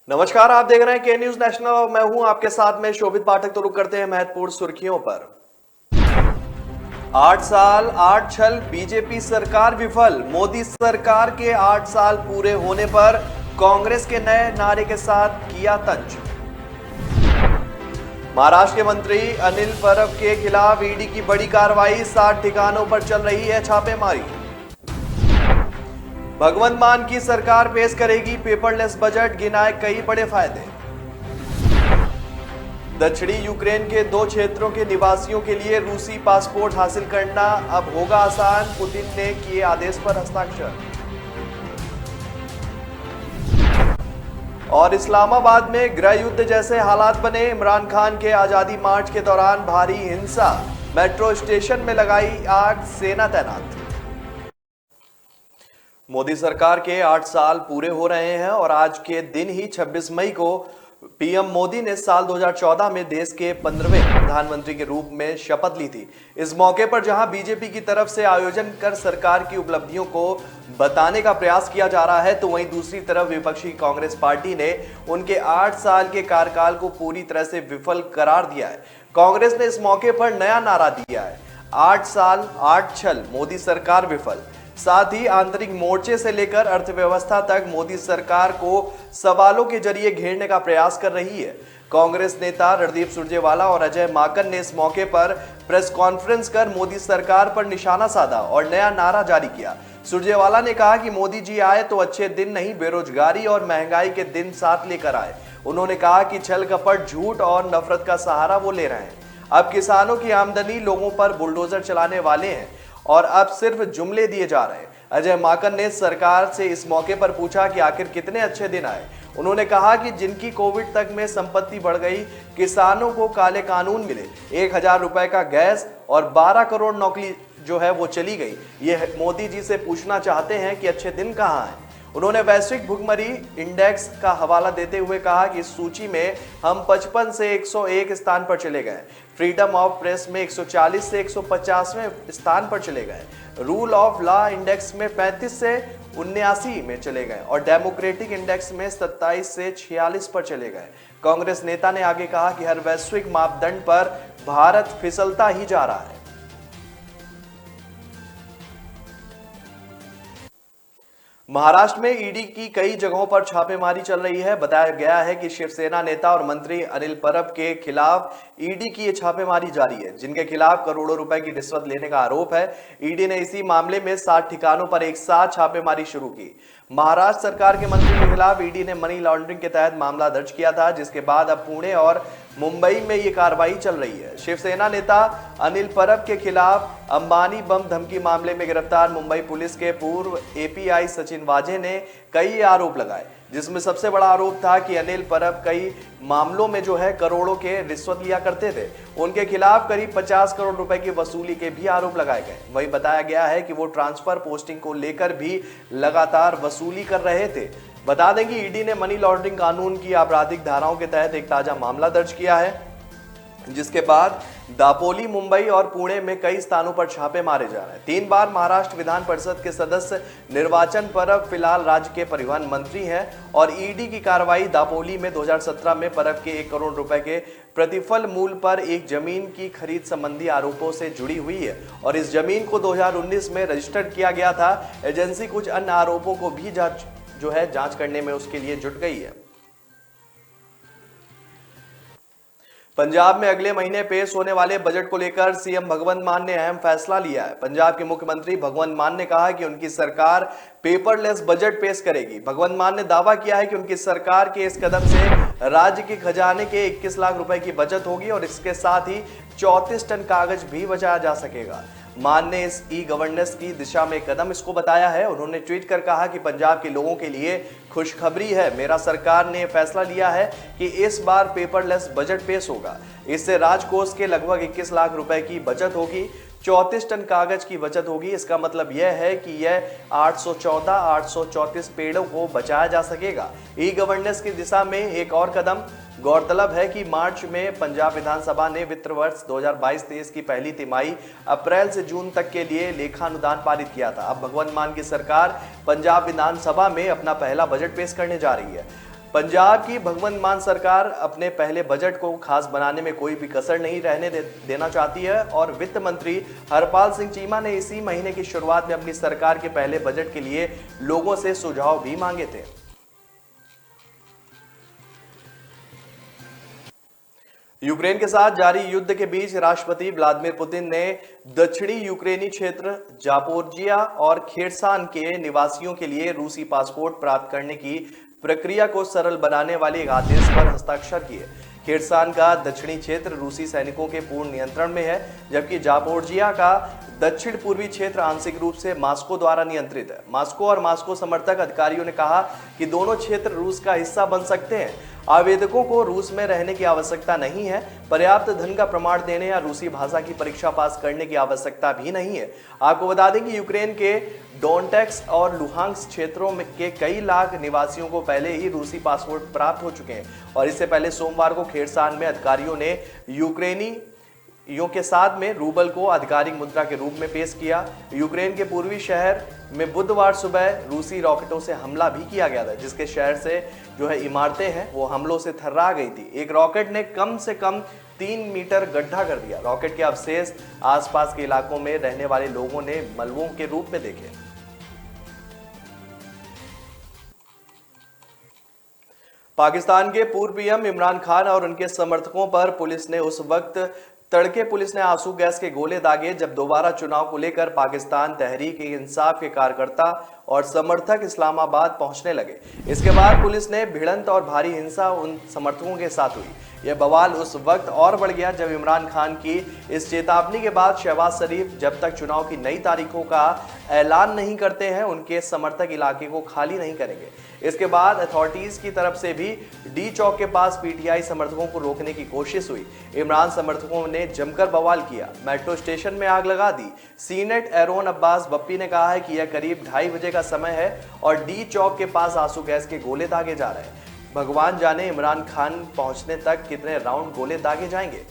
नमस्कार, आप देख रहे हैं के न्यूज नेशनल और मैं हूं आपके साथ में शोभित पाठक। तो रुक करते हैं महत्वपूर्ण सुर्खियों पर। 8 साल 8 छल, बीजेपी सरकार विफल। मोदी सरकार के 8 साल पूरे होने पर कांग्रेस के नए नारे के साथ किया तंज। महाराष्ट्र के मंत्री अनिल परब के खिलाफ ईडी की बड़ी कार्रवाई, 7 ठिकानों पर चल रही है छापेमारी। भगवंत मान की सरकार पेश करेगी पेपरलेस बजट, गिनाए कई बड़े फायदे। दक्षिणी यूक्रेन के 2 क्षेत्रों के निवासियों के लिए रूसी पासपोर्ट हासिल करना अब होगा आसान, पुतिन ने किए आदेश पर हस्ताक्षर। और इस्लामाबाद में गृह युद्ध जैसे हालात बने, इमरान खान के आजादी मार्च के दौरान भारी हिंसा, मेट्रो स्टेशन में लगाई आग, सेना तैनात। मोदी सरकार के 8 साल पूरे हो रहे हैं और आज के दिन ही 26 मई को पीएम मोदी ने साल 2014 में देश के 15वें प्रधानमंत्री के रूप में शपथ ली थी। इस मौके पर जहां बीजेपी की तरफ से आयोजन कर सरकार की उपलब्धियों को बताने का प्रयास किया जा रहा है, तो वहीं दूसरी तरफ विपक्षी कांग्रेस पार्टी ने उनके 8 साल के कार्यकाल को पूरी तरह से विफल करार दिया है। कांग्रेस ने इस मौके पर नया नारा दिया है, 8 साल 8 छल, मोदी सरकार विफल। साथ ही आंतरिक मोर्चे से लेकर अर्थव्यवस्था तक मोदी सरकार को सवालों के जरिए घेरने का प्रयास कर रही है। कांग्रेस नेता रणदीप सुरजेवाला और अजय माकन ने इस मौके पर प्रेस कॉन्फ्रेंस कर मोदी सरकार पर निशाना साधा और नया नारा जारी किया। सुरजेवाला ने कहा कि मोदी जी आए तो अच्छे दिन नहीं, बेरोजगारी और महंगाई के दिन साथ लेकर आए। उन्होंने कहा कि छल कपट, झूठ और नफरत का सहारा वो ले रहे हैं। अब किसानों की आमदनी, लोगों पर बुलडोजर चलाने वाले हैं और अब सिर्फ जुमले दिए जा रहे हैं। अजय माकन ने सरकार से इस मौके पर पूछा कि आखिर कितने अच्छे दिन आए। उन्होंने कहा कि जिनकी कोविड तक में संपत्ति बढ़ गई, किसानों को काले कानून मिले, 1000 रुपए का गैस और 12 करोड़ नौकरी जो है वो चली गई, ये मोदी जी से पूछना चाहते हैं कि अच्छे दिन कहाँ हैं। उन्होंने वैश्विक भुखमरी इंडेक्स का हवाला देते हुए कहा कि इस सूची में हम 55 से 101 स्थान पर चले गए, फ्रीडम ऑफ प्रेस में 140 से 150वें स्थान पर चले गए, रूल ऑफ लॉ इंडेक्स में 35 से 79 में चले गए और डेमोक्रेटिक इंडेक्स में 27 से 46 पर चले गए। कांग्रेस नेता ने आगे कहा कि हर वैश्विक मापदंड पर भारत फिसलता ही जा रहा है। महाराष्ट्र में ईडी की कई जगहों पर छापेमारी चल रही है। बताया गया है कि शिवसेना नेता और मंत्री अनिल परब के खिलाफ ईडी की ये छापेमारी जारी है, जिनके खिलाफ करोड़ों रुपए की रिश्वत लेने का आरोप है। ईडी ने इसी मामले में 7 ठिकानों पर एक साथ छापेमारी शुरू की। महाराष्ट्र सरकार के मंत्री के खिलाफ ईडी ने मनी लॉन्ड्रिंग के तहत मामला दर्ज किया था, जिसके बाद अब पुणे और मुंबई में ये कार्रवाई चल रही है। शिवसेना नेता अनिल परब के खिलाफ अंबानी बम धमकी मामले में गिरफ्तार मुंबई पुलिस के पूर्व एपीआई सचिन वाजे ने कई आरोप लगाए, जिसमें सबसे बड़ा आरोप था कि अनिल परब कई मामलों में जो है करोड़ों के रिश्वत लिया करते थे। उनके खिलाफ करीब 50 करोड़ रुपए की वसूली के भी आरोप लगाए गए। वही बताया गया है कि वो ट्रांसफर पोस्टिंग को लेकर भी लगातार वसूली कर रहे थे। बता दें कि ईडी ने मनी लॉन्ड्रिंग कानून की आपराधिक धाराओं के तहत एक ताजा मामला दर्ज किया है, जिसके बाद दापोली, मुंबई और पुणे में कई स्थानों पर छापे मारे जा रहे हैं। 3 बार महाराष्ट्र विधान परिषद के सदस्य निर्वाचन परब फिलहाल राज्य के परिवहन मंत्री हैं और ईडी की कार्रवाई दापोली में 2017 में परब के 1 करोड़ रुपए के प्रतिफल मूल्य पर एक जमीन की खरीद संबंधी आरोपों से जुड़ी हुई है और इस जमीन को 2019 में रजिस्टर्ड किया गया था। एजेंसी कुछ अन्य आरोपों को भी जांच करने में उसके लिए जुट गई है। पंजाब में अगले महीने पेश होने वाले बजट को लेकर सीएम भगवंत मान ने अहम फैसला लिया है। पंजाब के मुख्यमंत्री भगवंत मान ने कहा कि उनकी सरकार पेपरलेस बजट पेश करेगी। भगवंत मान ने दावा किया है कि उनकी सरकार के इस कदम से राज्य के खजाने के 21 लाख रुपए की बचत होगी और इसके साथ ही 34 टन कागज भी बचाया जा सकेगा। मान ने इस ई गवर्नेंस की दिशा में कदम इसको बताया है। उन्होंने ट्वीट कर कहा कि पंजाब के लोगों के लिए खुशखबरी है, मेरा सरकार ने फैसला लिया है कि इस बार पेपरलेस बजट पेश होगा। इससे राजकोष के लगभग 21 लाख रुपए की बचत होगी, 34 टन कागज की बचत होगी। इसका मतलब यह है कि यह 834 पेड़ों को बचाया जा सकेगा। ई गवर्नेंस की दिशा में एक और कदम। गौरतलब है कि मार्च में पंजाब विधानसभा ने वित्त वर्ष 2022-23 की पहली तिमाही अप्रैल से जून तक के लिए लेखानुदान पारित किया था। अब भगवंत मान की सरकार पंजाब विधानसभा में अपना पहला बजट पेश करने जा रही है। पंजाब की भगवंत मान सरकार अपने पहले बजट को खास बनाने में कोई भी कसर नहीं रहने देना चाहती है और वित्त मंत्री हरपाल सिंह चीमा ने इसी महीने की शुरुआत में अपनी सरकार के पहले बजट के लिए लोगों से सुझाव भी मांगे थे। यूक्रेन के साथ जारी युद्ध के बीच राष्ट्रपति व्लादिमीर पुतिन ने दक्षिणी यूक्रेनी क्षेत्र जापोरिजिया और खेरसान के निवासियों के लिए रूसी पासपोर्ट प्राप्त करने की प्रक्रिया को सरल बनाने वाले एक आदेश पर हस्ताक्षर किए। खेरसान का दक्षिणी क्षेत्र रूसी सैनिकों के पूर्ण नियंत्रण में है, जबकि जापोरिजिया का दक्षिण पूर्वी क्षेत्र आंशिक रूप से मॉस्को द्वारा नियंत्रित है। मॉस्को और मॉस्को समर्थक अधिकारियों ने कहा कि दोनों क्षेत्र रूस का हिस्सा बन सकते हैं। आवेदकों को रूस में रहने की आवश्यकता नहीं है, पर्याप्त धन का प्रमाण देने या रूसी भाषा की परीक्षा पास करने की आवश्यकता भी नहीं है। आपको बता दें कि यूक्रेन के डोनेट्स्क और लुहांस्क क्षेत्रों में के कई लाख निवासियों को पहले ही रूसी पासपोर्ट प्राप्त हो चुके हैं और इससे पहले सोमवार को खेरसान में अधिकारियों ने यूक्रेनियों के साथ में रूबल को आधिकारिक मुद्रा के रूप में पेश किया। यूक्रेन के पूर्वी शहर में बुधवार सुबह रूसी रॉकेटों से हमला भी किया गया था, जिसके शहर से इमारतें हैं वो हमलों से थर्रा गई थी। एक रॉकेट ने कम से कम 3 मीटर गड्ढा कर दिया। रॉकेट के अवशेष आसपास के इलाकों में रहने वाले लोगों ने मलबों के रूप में देखे। पाकिस्तान के पूर्व पीएम इमरान खान और उनके समर्थकों पर पुलिस ने उस वक्त तड़के आंसू गैस के गोले दागे जब दोबारा चुनाव को लेकर पाकिस्तान तहरीक-ए-इंसाफ के कार्यकर्ता और समर्थक इस्लामाबाद पहुंचने लगे। इसके बाद पुलिस ने भिड़ंत और भारी हिंसा उन समर्थकों के साथ हुई। यह बवाल उस वक्त और बढ़ गया जब इमरान खान की इस चेतावनी के बाद शहबाज शरीफ जब तक चुनाव की नई तारीखों का ऐलान नहीं करते हैं, उनके समर्थक इलाके को खाली नहीं करेंगे। इसके बाद अथॉरिटीज की तरफ से भी डी चौक के पास पीटीआई समर्थकों को रोकने की कोशिश हुई। इमरान समर्थकों ने जमकर बवाल किया, मेट्रो स्टेशन में आग लगा दी। सीनेट एरोन अब्बास बप्पी ने कहा है कि यह करीब 2:30 बजे का समय है और डी चौक के पास आंसू गैस के गोले दागे जा रहे हैं। भगवान जाने इमरान खान पहुंचने तक कितने राउंड गोले दागे जाएंगे।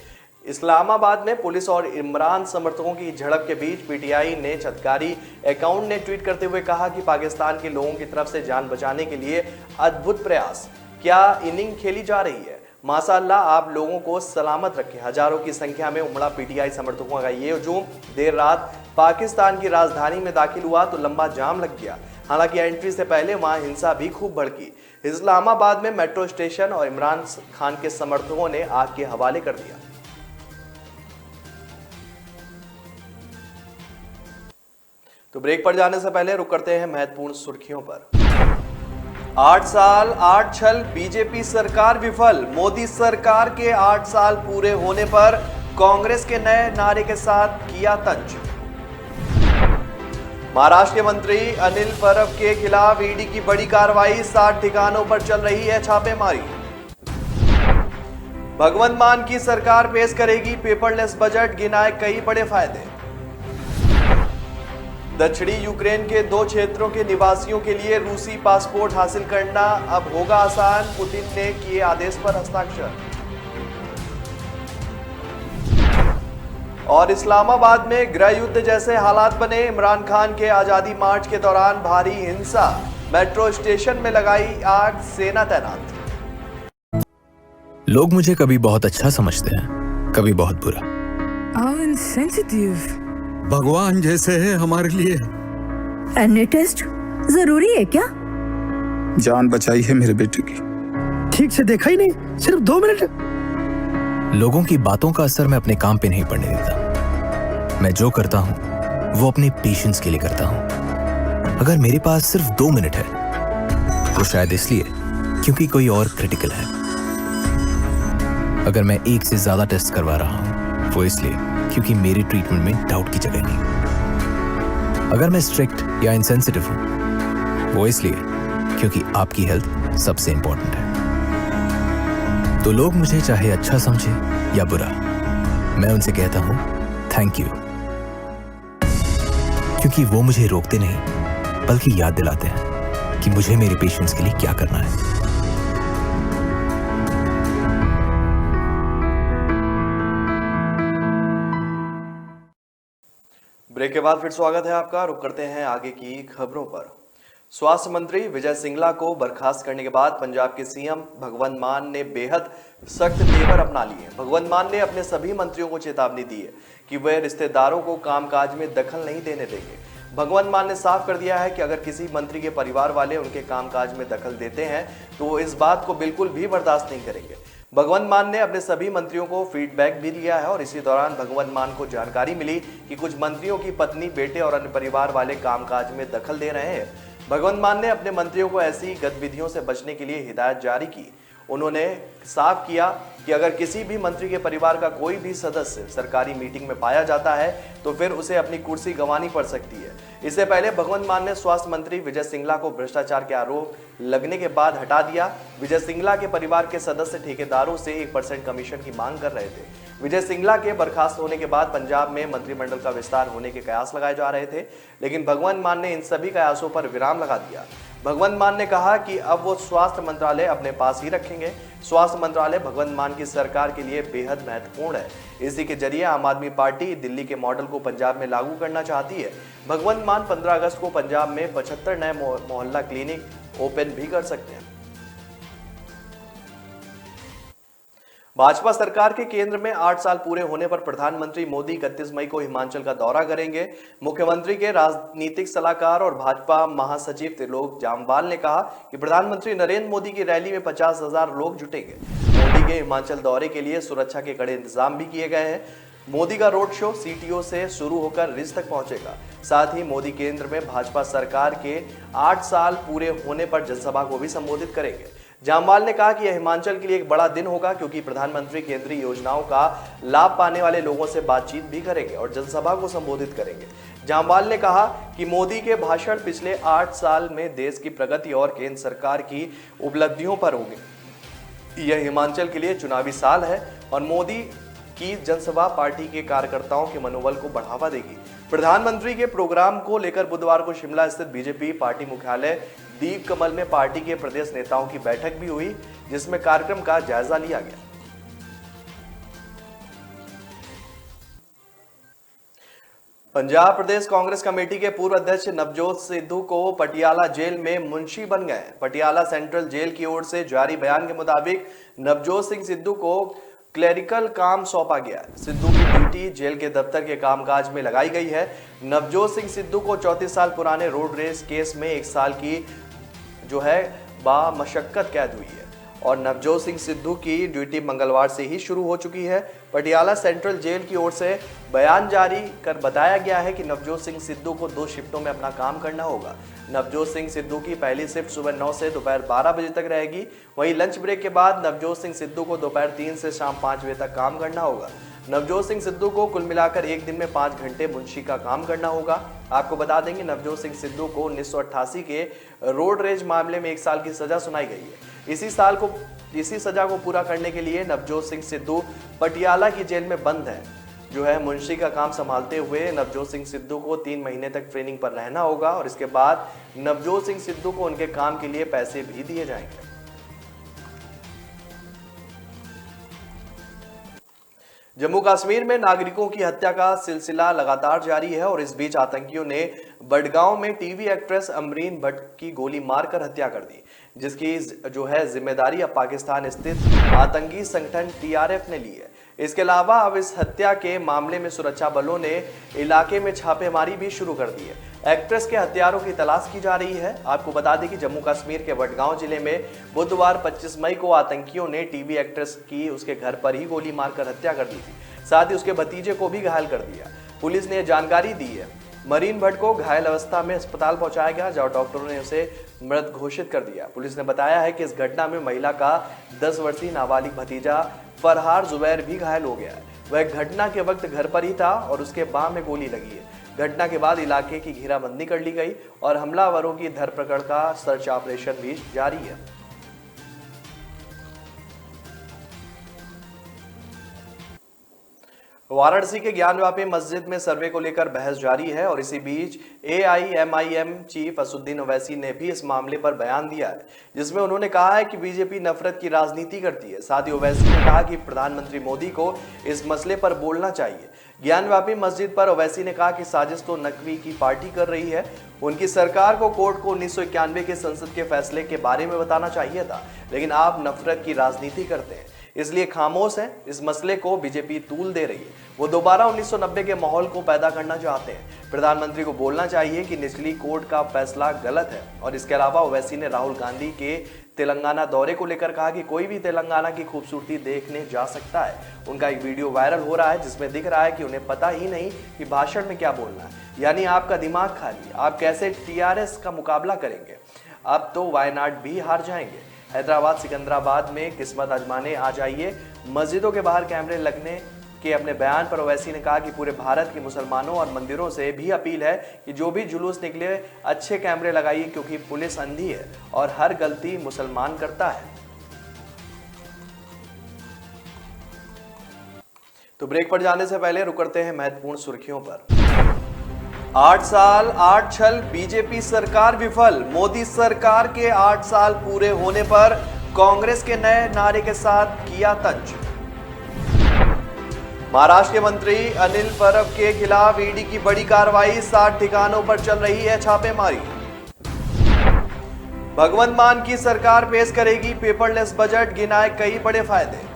इस्लामाबाद में पुलिस और इमरान समर्थकों की झड़प के बीच पीटीआई ने चटकारी अकाउंट ने ट्वीट करते हुए कहा कि पाकिस्तान के लोगों की तरफ से जान बचाने के लिए अद्भुत प्रयास, क्या इनिंग खेली जा रही है। माशाअल्लाह, आप लोगों को सलामत रखें। हजारों की संख्या में उमड़ा पीटीआई समर्थकों का ये हुजूम देर रात पाकिस्तान की राजधानी में दाखिल हुआ तो लंबा जाम लग गया। हालांकि एंट्री से पहले वहां हिंसा भी खूब भड़की। इस्लामाबाद में मेट्रो स्टेशन और इमरान खान के समर्थकों ने आग के हवाले कर दिया। तो ब्रेक पर जाने से पहले रुक करते हैं महत्वपूर्ण सुर्खियों पर। 8 साल 8 छल, बीजेपी सरकार विफल। मोदी सरकार के 8 साल पूरे होने पर कांग्रेस के नए नारे के साथ किया तंज। महाराष्ट्र के मंत्री अनिल परब के खिलाफ ईडी की बड़ी कार्रवाई, 60 ठिकानों पर चल रही है छापेमारी। भगवंत मान की सरकार पेश करेगी पेपरलेस बजट, गिनाए कई बड़े फायदे। दक्षिणी यूक्रेन के 2 क्षेत्रों के निवासियों के लिए रूसी पासपोर्ट हासिल करना अब होगा आसान, पुतिन ने किए आदेश पर हस्ताक्षर। और इस्लामाबाद में गृह युद्ध जैसे हालात बने, इमरान खान के आजादी मार्च के दौरान भारी हिंसा, मेट्रो स्टेशन में लगाई आग, सेना तैनात। लोग मुझे कभी बहुत अच्छा समझते हैं, कभी बहुत बुरा। How insensitive. भगवान जैसे है हमारे लिए। एनी टेस्ट जरूरी है क्या? जान बचाई है मेरे बेटे की। ठीक से देखा ही नहीं, सिर्फ 2 मिनट। लोगों की बातों का असर मैं अपने काम पे नहीं पड़ने देता। मैं जो करता हूं वो अपने पेशेंस के लिए करता हूं। अगर मेरे पास सिर्फ 2 मिनट है तो शायद इसलिए क्योंकि कोई और क्रिटिकल है। अगर मैं 1 से ज्यादा टेस्ट करवा रहा हूं वो इसलिए क्योंकि मेरी ट्रीटमेंट में डाउट की जगह नहीं। अगर मैं स्ट्रिक्ट या इनसेंसिटिव हूं वो इसलिए क्योंकि आपकी हेल्थ सबसे इंपॉर्टेंट है। तो लोग मुझे चाहे अच्छा समझे या बुरा, मैं उनसे कहता हूं थैंक यू, क्योंकि वो मुझे रोकते नहीं बल्कि याद दिलाते हैं कि मुझे मेरे पेशेंट्स के लिए क्या करना है। ब्रेक के बाद फिर स्वागत है आपका। रुक करते हैं आगे की खबरों पर। स्वास्थ्य मंत्री विजय सिंगला को बर्खास्त करने के बाद पंजाब के सीएम भगवंत मान ने बेहद सख्त तेवर अपना लिए। भगवंत मान ने अपने सभी मंत्रियों को चेतावनी दी है कि वे रिश्तेदारों को कामकाज में दखल नहीं देने देंगे। भगवंत मान ने साफ कर दिया है कि अगर किसी मंत्री के परिवार वाले उनके कामकाज में दखल देते हैं तो वो इस बात को बिल्कुल भी बर्दाश्त नहीं करेंगे। भगवंत मान ने अपने सभी मंत्रियों को फीडबैक भी दिया है और इसी दौरान भगवंत मान को जानकारी मिली कि कुछ मंत्रियों की पत्नी, बेटे और अन्य परिवार वाले कामकाज में दखल दे रहे हैं। भगवंत मान ने अपने मंत्रियों को ऐसी गतिविधियों से बचने के लिए हिदायत जारी की। उन्होंने साफ किया कि अगर किसी भी मंत्री के परिवार का कोई भी सदस्य सरकारी मीटिंग में पाया जाता है तो फिर उसे अपनी कुर्सी गंवानी पड़ सकती है। इससे पहले भगवंत मान ने स्वास्थ्य मंत्री विजय सिंगला को भ्रष्टाचार के आरोप लगने के बाद हटा दिया। विजय सिंगला के परिवार के सदस्य ठेकेदारों से 1% कमीशन की मांग कर रहे थे। विजय सिंगला के बर्खास्त होने के बाद पंजाब में मंत्रिमंडल का विस्तार होने के कयास लगाए जा रहे थे, लेकिन भगवंत मान ने इन सभी कयासों पर विराम लगा दिया। भगवंत मान ने कहा कि अब वो स्वास्थ्य मंत्रालय अपने पास ही रखेंगे। स्वास्थ्य मंत्रालय भगवंत मान की सरकार के लिए बेहद महत्वपूर्ण है। इसी के जरिए आम आदमी पार्टी दिल्ली के मॉडल को पंजाब में लागू करना चाहती है। भगवंत मान 15 अगस्त को पंजाब में 75 नए मोहल्ला क्लिनिक ओपन भी कर सकते हैं। भाजपा सरकार के केंद्र में 8 साल पूरे होने पर प्रधानमंत्री मोदी 31 मई को हिमाचल का दौरा करेंगे। मुख्यमंत्री के राजनीतिक सलाहकार और भाजपा महासचिव त्रिलोक जामवाल ने कहा कि प्रधानमंत्री नरेंद्र मोदी की रैली में 50,000 लोग जुटेंगे। मोदी के हिमाचल दौरे के लिए सुरक्षा के कड़े इंतजाम भी किए गए हैं। मोदी का रोड शो सीटीओ से शुरू होकर रिज तक पहुंचेगा। साथ ही मोदी केंद्र में भाजपा सरकार के 8 साल पूरे होने पर जनसभा को भी संबोधित करेंगे। जामवाल ने कहा कि यह हिमाचल के लिए एक बड़ा दिन होगा क्योंकि प्रधानमंत्री केंद्रीय योजनाओं का लाभ पाने वाले लोगों से बातचीत भी करेंगे और जनसभा को संबोधित करेंगे। जामवाल ने कहा कि मोदी के भाषण पिछले 8 साल में देश की प्रगति और केंद्र सरकार की उपलब्धियों पर होंगे। यह हिमाचल के लिए चुनावी साल है और मोदी की जनसभा पार्टी के कार्यकर्ताओं के मनोबल को बढ़ावा देगी। प्रधानमंत्री के प्रोग्राम को लेकर बुधवार को शिमला स्थित बीजेपी पार्टी मुख्यालय दीप कमल में पार्टी के प्रदेश नेताओं की बैठक भी हुई, जिसमें कार्यक्रम का जायजा लिया गया। पंजाब प्रदेश कांग्रेस कमेटी के पूर्व अध्यक्ष नवजोत सिद्धू को पटियाला जेल में मुंशी बन गए। पटियाला सेंट्रल जेल की ओर से जारी बयान के मुताबिक नवजोत सिंह सिद्धू को क्लेरिकल काम सौंपा गया। सिद्धू की ड्यूटी जेल के दफ्तर के कामकाज में लगाई गई है। नवजोत सिंह सिद्धू को 34 साल पुराने रोड रेस केस में 1 साल की बामशक्कत कैद हुई है और नवजोत सिंह सिद्धू की ड्यूटी मंगलवार से ही शुरू हो चुकी है। पटियाला सेंट्रल जेल की ओर से बयान जारी कर बताया गया है कि नवजोत सिंह सिद्धू को 2 शिफ्टों में अपना काम करना होगा। नवजोत सिंह सिद्धू की पहली शिफ्ट सुबह 9 से दोपहर 12 बजे तक रहेगी। वहीं लंच ब्रेक के बाद नवजोत सिंह सिद्धू को दोपहर 3 से शाम 5 बजे तक काम करना होगा। नवजोत सिंह सिद्धू को कुल मिलाकर एक दिन में 5 घंटे मुंशी का काम करना होगा। आपको बता देंगे नवजोत सिंह सिद्धू को 1988 के रोड रेज मामले में 1 साल की सजा सुनाई गई है। इसी सजा को पूरा करने के लिए नवजोत सिंह सिद्धू पटियाला की जेल में बंद है। मुंशी का काम संभालते हुए नवजोत सिंह सिद्धू को 3 महीने तक ट्रेनिंग पर रहना होगा और इसके बाद नवजोत सिंह सिद्धू को उनके काम के लिए पैसे भी दिए जाएंगे। जम्मू कश्मीर में नागरिकों की हत्या का सिलसिला लगातार जारी है और इस बीच आतंकियों ने बडगांव में टीवी एक्ट्रेस अमरीन भट्ट की गोली मारकर हत्या कर दी, जिसकी जिम्मेदारी अब पाकिस्तान स्थित आतंकी संगठन टीआरएफ ने ली है। इसके अलावा अब इस हत्या के मामले में सुरक्षा बलों ने इलाके में छापेमारी भी शुरू कर दी है। एक्ट्रेस के हत्यारों की तलाश की जा रही है। आपको बता दें कि जम्मू कश्मीर के बडगांव जिले में बुधवार 25 मई को आतंकियों ने टीवी एक्ट्रेस की उसके घर पर ही गोली मारकर हत्या कर दी थी। साथ ही उसके भतीजे को भी घायल कर दिया। पुलिस ने जानकारी दी है। मरीन भट्ट को घायल अवस्था में अस्पताल पहुंचाया गया, जहां डॉक्टरों ने उसे मृत घोषित कर दिया। पुलिस ने बताया है कि इस घटना में महिला का 10 वर्षीय नाबालिग भतीजा फरहार जुबैर भी घायल हो गया है। वह घटना के वक्त घर पर ही था और उसके बाह में गोली लगी है। घटना के बाद इलाके की घेराबंदी कर ली गई और हमलावरों की धरपकड़ का सर्च ऑपरेशन भी जारी है। वाराणसी के ज्ञानव्यापी मस्जिद में सर्वे को लेकर बहस जारी है और इसी बीच AIMIM चीफ असुद्दीन ओवैसी ने भी इस मामले पर बयान दिया है, जिसमें उन्होंने कहा है कि बीजेपी नफरत की राजनीति करती है। साथ ही ओवैसी ने कहा कि प्रधानमंत्री मोदी को इस मसले पर बोलना चाहिए। ज्ञानवापी मस्जिद पर ओवैसी ने कहा कि साजिश तो नकवी की पार्टी कर रही है। उनकी सरकार को कोर्ट को 1991 के संसद के फैसले के बारे में बताना चाहिए था, लेकिन आप नफरत की राजनीति करते हैं, इसलिए खामोश हैं। इस मसले को बीजेपी तूल दे रही है। वो दोबारा 1990 के माहौल को पैदा करना चाहते हैं। प्रधानमंत्री को बोलना चाहिए कि निचली कोर्ट का फैसला गलत है। और इसके अलावा ओवैसी ने राहुल गांधी के तेलंगाना दौरे को लेकर कहा कि कोई भी तेलंगाना की खूबसूरती देखने जा सकता है। उनका एक वीडियो वायरल हो रहा है जिसमें दिख रहा है कि उन्हें पता ही नहीं कि भाषण में क्या बोलना है, यानी आपका दिमाग खाली। आप कैसे टीआरएस का मुकाबला करेंगे? अब तो वायनाड भी हार जाएंगे। हैदराबाद सिकंदराबाद में किस्मत आजमाने आ जाइए। मस्जिदों के बाहर कैमरे लगने के अपने बयान पर ओवैसी ने कहा कि पूरे भारत के मुसलमानों और मंदिरों से भी अपील है कि जो भी जुलूस निकले अच्छे कैमरे लगाइए, क्योंकि पुलिस अंधी है और हर गलती मुसलमान करता है। तो ब्रेक पर जाने से पहले रुक करते हैं महत्वपूर्ण सुर्खियों पर। 8 साल 8 छल, बीजेपी सरकार विफल। मोदी सरकार के 8 साल पूरे होने पर कांग्रेस के नए नारे के साथ किया तंज। महाराष्ट्र के मंत्री अनिल परब के खिलाफ ईडी की बड़ी कार्रवाई, 60 ठिकानों पर चल रही है छापेमारी। भगवंत मान की सरकार पेश करेगी पेपरलेस बजट, गिनाए कई बड़े फायदे।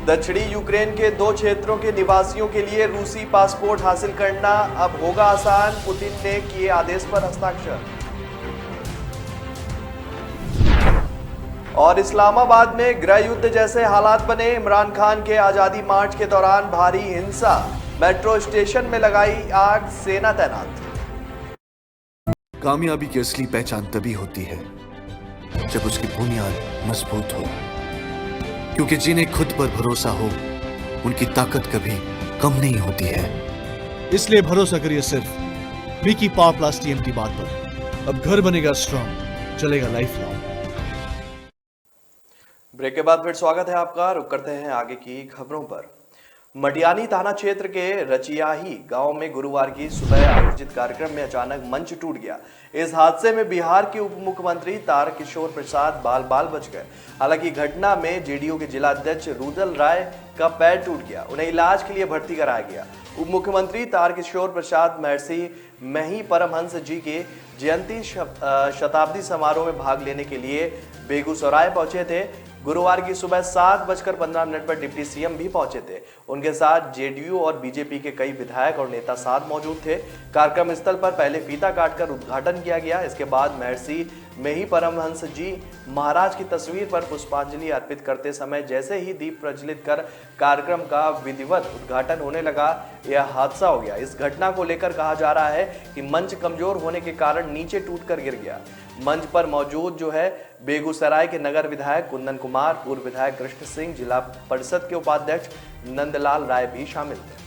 दक्षिणी यूक्रेन के 2 क्षेत्रों के निवासियों के लिए रूसी पासपोर्ट हासिल करना अब होगा आसान, पुतिन ने किए आदेश पर हस्ताक्षर। और इस्लामाबाद में गृह युद्ध जैसे हालात बने, इमरान खान के आजादी मार्च के दौरान भारी हिंसा, मेट्रो स्टेशन में लगाई आग, सेना तैनात। कामयाबी की असली पहचान तभी होती है जब उसकी बुनियाद मजबूत हो, क्योंकि जिन्हें खुद पर भरोसा हो उनकी ताकत कभी कम नहीं होती है। इसलिए भरोसा करिए सिर्फ विकी पावर प्लस टीएमटी बात पर। अब घर बनेगा स्ट्रॉन्ग, चलेगा लाइफ लॉन्ग। ब्रेक के बाद फिर स्वागत है आपका। रुक करते हैं आगे की खबरों पर। मटियानी थाना क्षेत्र के रचियाही गांव में गुरुवार की सुबह आयोजित कार्यक्रम में अचानक मंच टूट गया। इस हादसे में बिहार के उप मुख्यमंत्री तारकिशोर प्रसाद बाल बाल बच गए। हालांकि घटना में जेडीयू के जिला अध्यक्ष रुदल राय का पैर टूट गया, उन्हें इलाज के लिए भर्ती कराया गया। उप मुख्यमंत्री तारकिशोर प्रसाद महर्षि मही परमहंस जी के जयंती शताब्दी समारोह में भाग लेने के लिए बेगूसराय पहुंचे थे। गुरुवार की सुबह 7:15 पर डिप्टी सीएम भी पहुंचे थे। उनके साथ जेडीयू और बीजेपी के कई विधायक और नेता साथ मौजूद थे। कार्यक्रम स्थल पर पहले फीता काटकर उद्घाटन किया गया। इसके बाद महर्षि मेही परमहंस जी महाराज की तस्वीर पर पुष्पांजलि अर्पित करते समय जैसे ही दीप प्रज्वलित कर कार्यक्रम का विधिवत उद्घाटन होने लगा, यह हादसा हो गया। इस घटना को लेकर कहा जा रहा है कि मंच कमजोर होने के कारण नीचे टूटकर गिर गया। मंच पर मौजूद जो है बेगूसराय के नगर विधायक कुंदन कुमार, पूर्व विधायक कृष्ण सिंह, जिला परिषद के उपाध्यक्ष नंदलाल राय भी शामिल थे।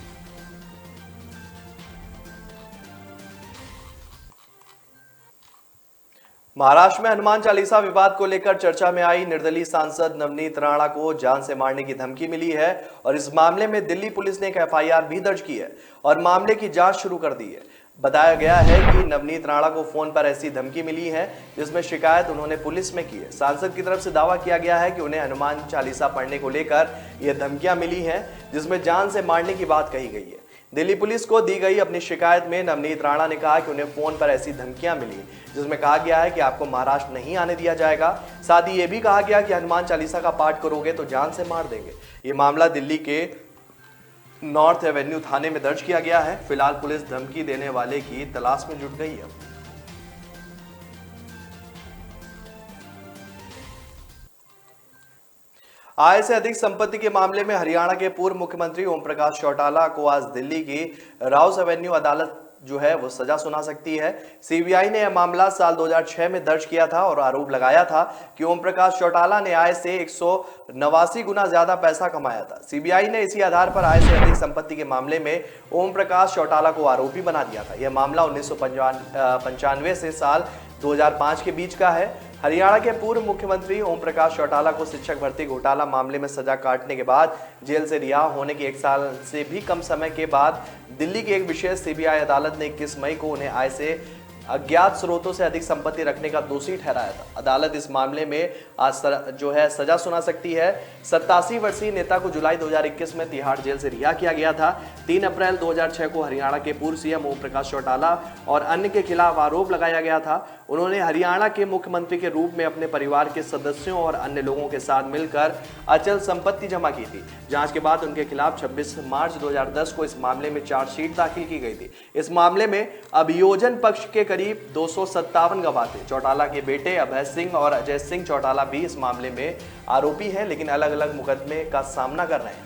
महाराष्ट्र में हनुमान चालीसा विवाद को लेकर चर्चा में आई निर्दलीय सांसद नवनीत राणा को जान से मारने की धमकी मिली है और इस मामले में दिल्ली पुलिस ने एक एफआईआर भी दर्ज की है और मामले की जांच शुरू कर दी है। बताया गया है कि नवनीत राणा को फोन पर ऐसी धमकी मिली है जिसमें शिकायत उन्होंने पुलिस में की है। सांसद की तरफ से दावा किया गया है कि उन्हें हनुमान चालीसा पढ़ने को लेकर यह धमकियां मिली हैं जिसमें जान से मारने की बात कही गई है। दिल्ली पुलिस को दी गई अपनी शिकायत में नवनीत राणा ने कहा कि उन्हें फोन पर ऐसी धमकियां मिली जिसमें कहा गया है कि आपको महाराष्ट्र नहीं आने दिया जाएगा। साथ ही यह भी कहा गया कि हनुमान चालीसा का पाठ करोगे तो जान से मार देंगे। ये मामला दिल्ली के नॉर्थ एवेन्यू थाने में दर्ज किया गया है। फिलहाल पुलिस धमकी देने वाले की तलाश में जुट गई है। आय से अधिक संपत्ति के मामले में हरियाणा के पूर्व मुख्यमंत्री ओम प्रकाश चौटाला को आज दिल्ली की राउस एवेन्यू अदालत जो है वो सजा सुना सकती है। सीबीआई ने यह मामला साल 2006 में दर्ज किया था और आरोप लगाया था कि ओम प्रकाश चौटाला ने आय से 189 गुना ज्यादा पैसा कमाया था। सीबीआई ने इसी आधार पर आय से अधिक संपत्ति के मामले में ओम प्रकाश चौटाला को आरोपी बना दिया था। यह मामला 1995 से साल 2005 के बीच का है। हरियाणा के पूर्व मुख्यमंत्री ओम प्रकाश चौटाला को शिक्षक भर्ती घोटाला मामले में सजा काटने के बाद जेल से रिहा होने के 1 साल से भी कम समय के बाद दिल्ली की एक विशेष सीबीआई अदालत ने 21 मई को उन्हें आय से अज्ञात स्रोतों से अधिक संपत्ति रखने का दोषी ठहराया था। अदालत इस मामले में आज सजा सुना सकती है। 87 वर्षीय नेता को जुलाई 2021 में तिहाड़ जेल से रिहा किया गया था। 3 अप्रैल 2006 को हरियाणा के पूर्व सीएम ओम प्रकाश चौटाला और अन्य के खिलाफ आरोप लगाया गया था। उन्होंने हरियाणा के मुख्यमंत्री के रूप में अपने परिवार के सदस्यों और अन्य लोगों के साथ मिलकर अचल संपत्ति जमा की थी। जांच के बाद उनके खिलाफ 26 मार्च 2010 को इस मामले में चार्जशीट दाखिल की गई थी। इस मामले में अभियोजन पक्ष के करीब 257 गवाह थे। चौटाला के बेटे अभय सिंह और अजय सिंह चौटाला भी इस मामले में आरोपी हैं, लेकिन अलग अलग मुकदमे का सामना कर रहे हैं।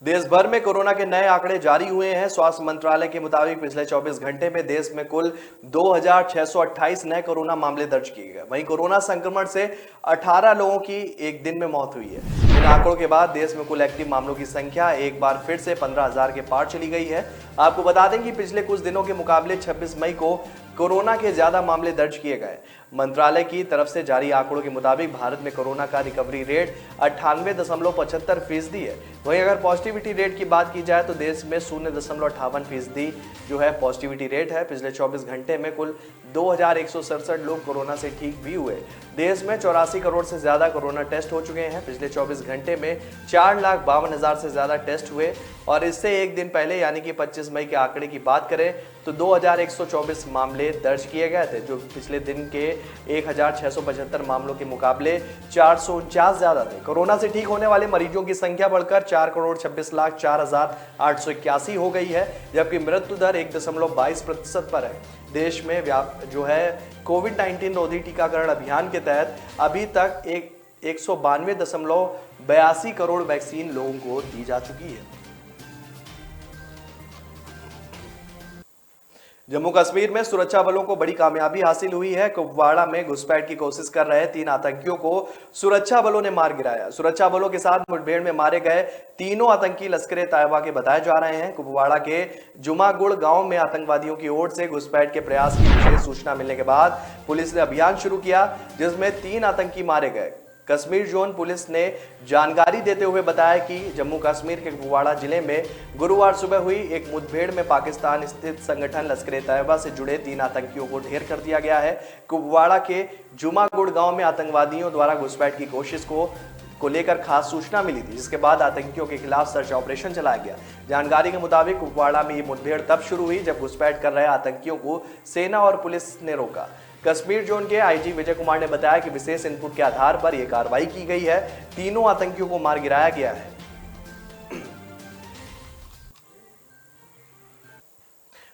देश भर में कोरोना के नए आंकड़े जारी हुए हैं। स्वास्थ्य मंत्रालय के मुताबिक पिछले 24 घंटे में देश में कुल 2628 नए कोरोना मामले दर्ज किए गए। वहीं कोरोना संक्रमण से 18 लोगों की एक दिन में मौत हुई है। इन आंकड़ों के बाद देश में कुल एक्टिव मामलों की संख्या एक बार फिर से 15,000 के पार चली गई है। आपको बता दें कि पिछले कुछ दिनों के मुकाबले 26 मई को कोरोना के ज्यादा मामले दर्ज किए गए। मंत्रालय की तरफ से जारी आंकड़ों के मुताबिक भारत में कोरोना का रिकवरी रेट 98.75% है। वहीं अगर पॉजिटिविटी रेट की बात की जाए तो देश में 0.58% जो है पॉजिटिविटी रेट है। पिछले 24 घंटे में कुल 2167 लोग कोरोना से ठीक भी हुए। देश में 84 करोड़ से ज्यादा कोरोना टेस्ट हो चुके हैं। पिछले 24 घंटे में 4,52,000 से ज्यादा टेस्ट हुए और इससे एक दिन पहले यानी कि 25 मई के आंकड़े की बात करें तो 2124 मामले दर्ज किए गए थे, जो पिछले दिन के 1675 मामलों के मुकाबले 449 ज्यादा थे। कोरोना से ठीक होने वाले मरीजों की संख्या बढ़कर 4,26,04,881 हो गई है, जबकि मृत्यु दर 1.22% पर है। देश में जो है कोविड-19 रोधी टीकाकरण अभियान के तहत अभी तक 192.82 करोड़ वैक्सीन लोगों को दी जा चुकी है। जम्मू कश्मीर में सुरक्षा बलों को बड़ी कामयाबी हासिल हुई है। कुपवाड़ा में घुसपैठ की कोशिश कर रहे 3 आतंकियों को सुरक्षा बलों ने मार गिराया। सुरक्षा बलों के साथ मुठभेड़ में मारे गए तीनों आतंकी लश्कर तैयबा के बताए जा रहे हैं। कुपवाड़ा के जुमागुड़ गांव में आतंकवादियों की ओर से घुसपैठ के प्रयास की विशेष सूचना मिलने के बाद पुलिस ने अभियान शुरू किया, जिसमें 3 आतंकी मारे गए। कश्मीर जोन पुलिस ने जानकारी देते हुए बताया कि जम्मू कश्मीर के कुपवाड़ा जिले में गुरुवार सुबह हुई एक मुठभेड़ में पाकिस्तान स्थित संगठन लश्कर तैयबा से जुड़े 3 आतंकियों को ढेर कर दिया गया है। कुपवाड़ा के जुमागुड़ गांव में आतंकवादियों द्वारा घुसपैठ की कोशिश को लेकर खास सूचना मिली थी, जिसके बाद आतंकियों के खिलाफ सर्च ऑपरेशन चलाया गया। जानकारी के मुताबिक कुपवाड़ा में ये मुठभेड़ तब शुरू हुई जब घुसपैठ कर रहे आतंकियों को सेना और पुलिस ने रोका। कश्मीर जोन के आईजी विजय कुमार ने बताया कि विशेष इनपुट के आधार पर यह कार्रवाई की गई है। तीनों आतंकियों को मार गिराया गया है।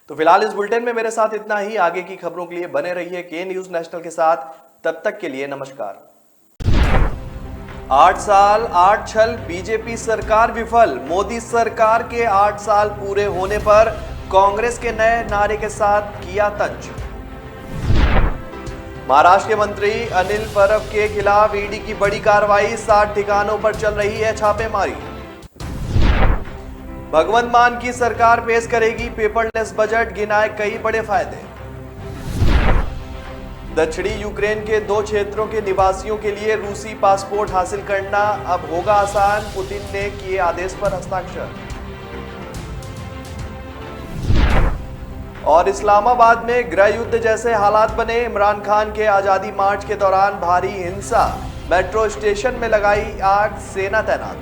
तो फिलहाल इस बुलेटिन में मेरे साथ इतना ही। आगे की खबरों के लिए बने रहिए के न्यूज नेशनल के साथ। तब तक के लिए नमस्कार। 8 साल 8 छल, बीजेपी सरकार विफल। मोदी सरकार के 8 साल पूरे होने पर कांग्रेस के नए नारे के साथ किया तंज। महाराष्ट्र के मंत्री अनिल परब के खिलाफ ईडी की बड़ी कार्रवाई, 60 ठिकानों पर चल रही है छापेमारी। भगवंत मान की सरकार पेश करेगी पेपरलेस बजट, गिनाए कई बड़े फायदे। दक्षिणी यूक्रेन के 2 क्षेत्रों के निवासियों के लिए रूसी पासपोर्ट हासिल करना अब होगा आसान, पुतिन ने किए आदेश पर हस्ताक्षर। और इस्लामाबाद में गृह युद्ध जैसे हालात बने, इमरान खान के आजादी मार्च के दौरान भारी हिंसा, मेट्रो स्टेशन में लगाई आग, सेना तैनात।